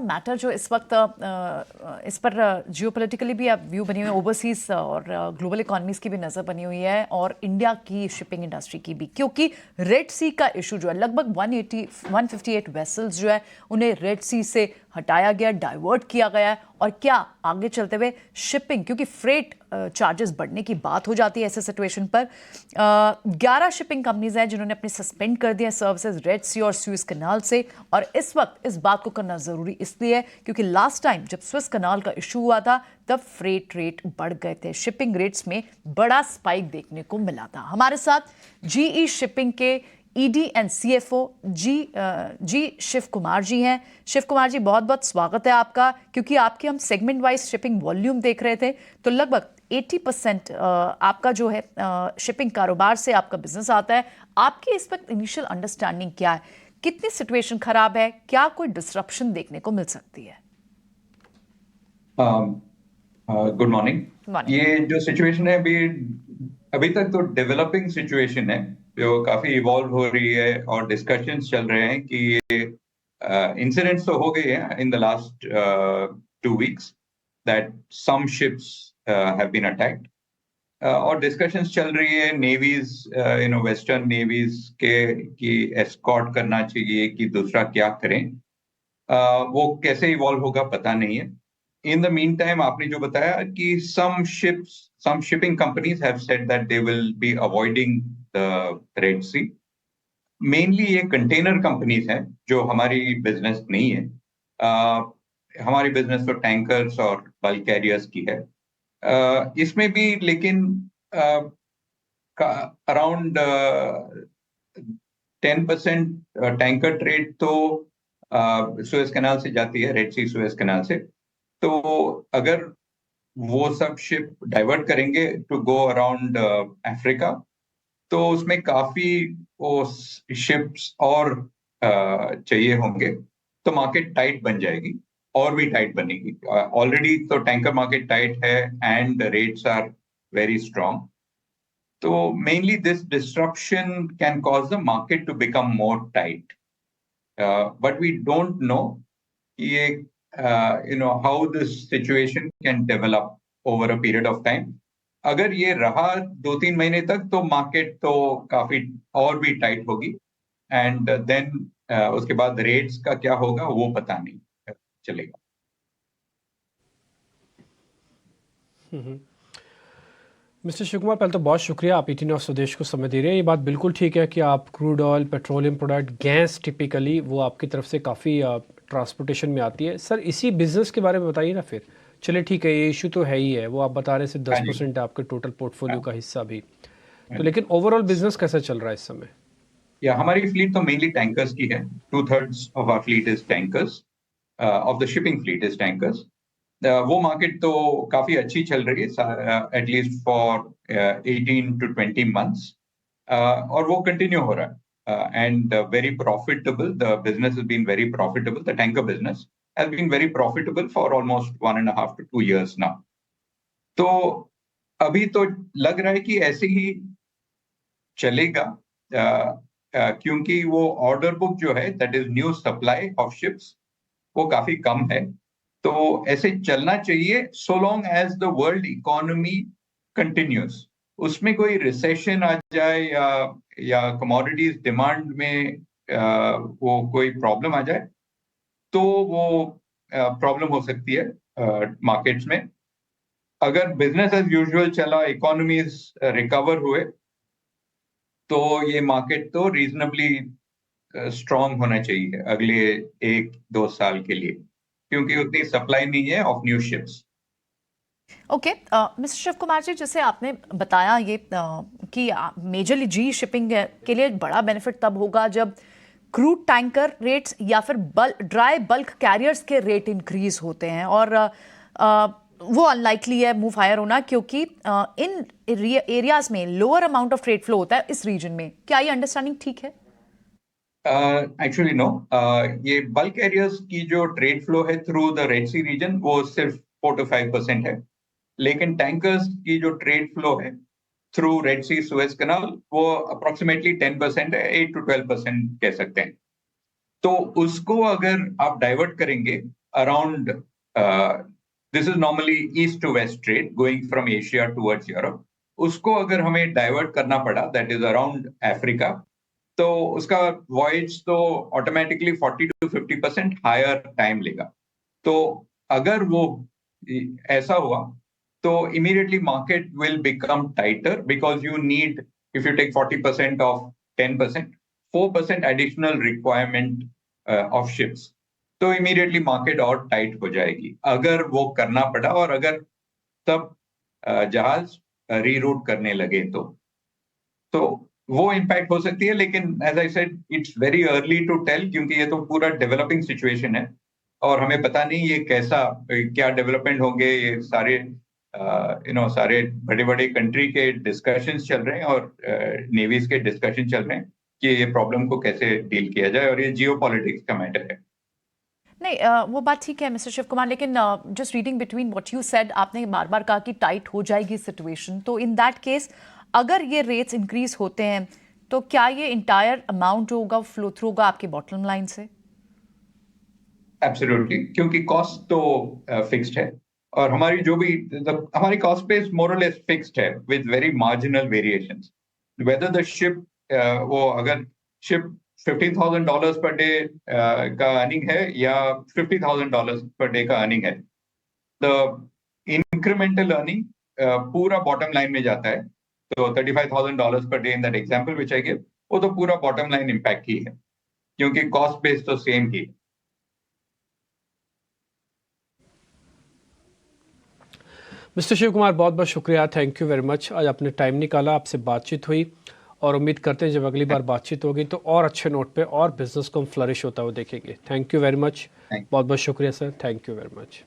Matter जो इस वक्त इस पर जियोपॉलिटिकली भी आप व्यू बनी हुई है, ओवरसीज और ग्लोबल इकोनॉमीज की भी नज़र बनी हुई है और इंडिया की शिपिंग इंडस्ट्री की भी, क्योंकि रेड सी का इशू जो है, लगभग 158 वेसल्स जो है उन्हें रेड सी से हटाया गया, डाइवर्ट किया गया है। और क्या आगे चलते हुए शिपिंग, क्योंकि फ्रेट चार्जेस बढ़ने की बात हो जाती है ऐसे सिचुएशन पर, 11 शिपिंग कंपनीज हैं जिन्होंने अपने सस्पेंड कर दिया सर्विसेज रेड सी और स्वेज कनाल से। और इस वक्त इस बात को करना जरूरी इसलिए है क्योंकि लास्ट टाइम जब स्वेज कनाल का इशू हुआ था तब फ्रेट रेट बढ़ गए थे, शिपिंग रेट्स में बड़ा स्पाइक देखने को मिला था। हमारे साथ जीई शिपिंग के ईडी एंड सीएफओ जी शिव कुमार जी हैं। शिव कुमार जी, बहुत बहुत स्वागत है आपका। क्योंकि आपके हम सेगमेंट वाइज शिपिंग वॉल्यूम देख रहे थे तो लगभग 80% आपका जो है शिपिंग कारोबार से आपका बिजनेस आता है। आपकी इस वक्त इनिशियल अंडरस्टैंडिंग क्या है, कितनी सिचुएशन खराब है, क्या कोई डिसरप्शन देखने को मिल सकती है? Good morning. ये जो सिचुएशन है अभी तक तो डेवलपिंग सिचुएशन है जो काफी इवॉल्व हो रही है और डिस्कशंस चल रहे हैं कि ये इंसिडेंट्स तो हो गए हैं in the last 2 weeks that some ships have been attacked और डिस्कशंस चल रही है नेवीज, वेस्टर्न नेवीज के कि एस्कॉर्ट करना चाहिए कि दूसरा क्या करें। वो कैसे इवॉल्व होगा पता नहीं है। In the meantime, आपने जो बताया कि some shipping companies have said that they will be avoiding the Red Sea. Mainly ये कंटेनर कंपनीज हैं जो हमारी बिजनेस नहीं है। हमारी बिजनेस तो टैंकर्स और बल्क कैरियर्स की है। इसमें भी लेकिन अराउंड 10% टैंकर ट्रेड तो सुएज कैनाल से जाती है, रेड सी सुएज कैनाल से। तो अगर वो सब शिप डाइवर्ट करेंगे टू गो अराउंड अफ्रीका तो उसमें काफी वो शिप्स और चाहिए होंगे, तो मार्केट टाइट बन जाएगी और भी टाइट बनेगी। ऑलरेडी तो टैंकर मार्केट टाइट है and rates are very strong. तो mainly this disruption can cause the market to become more tight, but we don't know ये how this situation can develop over a period of time. अगर ये रहा 2-3 महीने तक तो market तो काफी और भी टाइट होगी एंड देन उसके बाद रेट्स का क्या होगा वो पता नहीं चलेगा। मिस्टर शिव कुमार, पहले तो बहुत शुक्रिया, आप ईटी न्यूज़ स्वदेश को समय दे रहे हैं। ये बात बिल्कुल ठीक है कि आप crude oil, petroleum product, gas typically वो आपकी तरफ से काफ़ी ट्रांसपोर्टेशन में आती है। सर इसी बिजनेस के बारे में बताइए ना फिर। चलिए ठीक है, ये इशू तो है ही है, वो आप बता रहे हैं सिर्फ 10% है आपके टोटल पोर्टफोलियो का हिस्सा भी, तो लेकिन ओवरऑल बिजनेस कैसा चल रहा है इस समय? या हमारी फ्लीट तो मेनली टैंकर्स की है। 2/3 of our fleet is tankers, of the shipping fleet is tankers. वो मार्केट तो काफी अच्छी चल रही है, एटलीस्ट फॉर 18 to 20 months, और वो कंटिन्यू हो रहा है and very profitable. The business has been very profitable, the tanker business has been very profitable for almost 1.5 to 2 years now. तो अभी तो लग रहा है कि ऐसे ही चलेगा, क्योंकि वो ऑर्डर बुक जो है, that is new supply of ships, वो काफी कम है। तो ऐसे चलना चाहिए so long as the world economy continues. उसमें कोई रिसेशन आ जाए या कमोडिटीज डिमांड में वो कोई प्रॉब्लम आ जाए तो वो प्रॉब्लम हो सकती है मार्केट्स में। अगर बिजनेस एज यूजुअल चला, इकोनॉमीज रिकवर हुए, तो ये मार्केट तो रीजनेबली स्ट्रॉन्ग होना चाहिए अगले 1-2 साल के लिए, क्योंकि उतनी सप्लाई नहीं है of new ships. Okay, mister Shiv Kumar ji, जैसे आपने बताया ये कि मेजरली जी शिपिंग के लिए बड़ा बेनिफिट तब होगा जब क्रूड टैंकर रेट्स या फिर ड्राई बल्क कैरियर्स के रेट इंक्रीज होते हैं, और वो अनलाइकली है मूव हायर होना, क्योंकि इन एरियाज में lower amount of trade flow होता है इस रीजन में। क्या ये अंडरस्टैंडिंग ठीक है? एक्चुअली नो, ये बल्क एरियाज की जो ट्रेड फ्लो है through the Red Sea region वो सिर्फ 4 to 5% है, लेकिन टैंकर्स की जो ट्रेड फ्लो है थ्रू रेड सी सुएज कैनाल वो अप्रोक्सीमेटली 10% है, 8 to 12% कह सकते हैं। तो उसको अगर आप डाइवर्ट करेंगे around this is normally east to west trade going from Asia towards Europe. उसको अगर हमें डाइवर्ट करना पड़ा, दैट इज अराउंड अफ्रीका, तो उसका वॉयज तो ऑटोमेटिकली 40 to 50% हायर टाइम लेगा. तो अगर वो ऐसा हुआ तो immediately market will become tighter because you need, if you take 40% of 10%, 4% additional requirement of ships. तो immediately market और टाइट हो जाएगी अगर वो करना पड़ा, और अगर तब जहाज रीरूट करने लगे तो वो इम्पैक्ट हो सकती है. लेकिन as I said, it's very early to tell, क्योंकि ये तो पूरा डेवलपिंग सिचुएशन है और हमें पता नहीं ये कैसा, क्या डेवलपमेंट होंगे. ये सारे सारे बड़े बड़े कंट्री के डिस्कशंस चल रहे हैं और नेवीज के डिस्कशन चल रहे हैं कि ये प्रॉब्लम को कैसे डील किया जाए, और ये जियोपॉलिटिक्स का मैटर है. नहीं, वो बात ठीक है मिस्टर शिव कुमार, लेकिन just reading between what you said, आपने बार बार कहा कि टाइट हो जाएगी सिचुएशन. तो इन दैट केस अगर ये रेट्स इंक्रीज होते हैं तो क्या ये इंटायर अमाउंट होगा, फ्लो थ्रू होगा आपके बॉटम लाइन से? एब्सोल्युटली, क्योंकि कॉस्ट तो फिक्स्ड है और हमारी जो भी हमारी कॉस्ट बेस मोर और लेस फिक्स्ड है with very marginal variations. Whether the ship, वो अगर शिप $15,000 पर डे का अर्निंग है या $50,000 पर डे का अर्निंग है, द इंक्रीमेंटल अर्निंग पूरा बॉटम लाइन में जाता है. तो $35,000 per day in that example which I give, वो तो पूरा बॉटम लाइन इम्पैक्ट ही है, क्योंकि कॉस्ट बेस तो सेम ही है. मिस्टर शिव कुमार, बहुत बहुत शुक्रिया, थैंक यू वेरी मच. आज आपने टाइम निकाला, आपसे बातचीत हुई और उम्मीद करते हैं जब अगली बार बातचीत होगी तो और अच्छे नोट पे और बिजनेस को हम फ्लरिश होता हुआ देखेंगे. थैंक यू वेरी मच, बहुत बहुत शुक्रिया sir, thank you very much.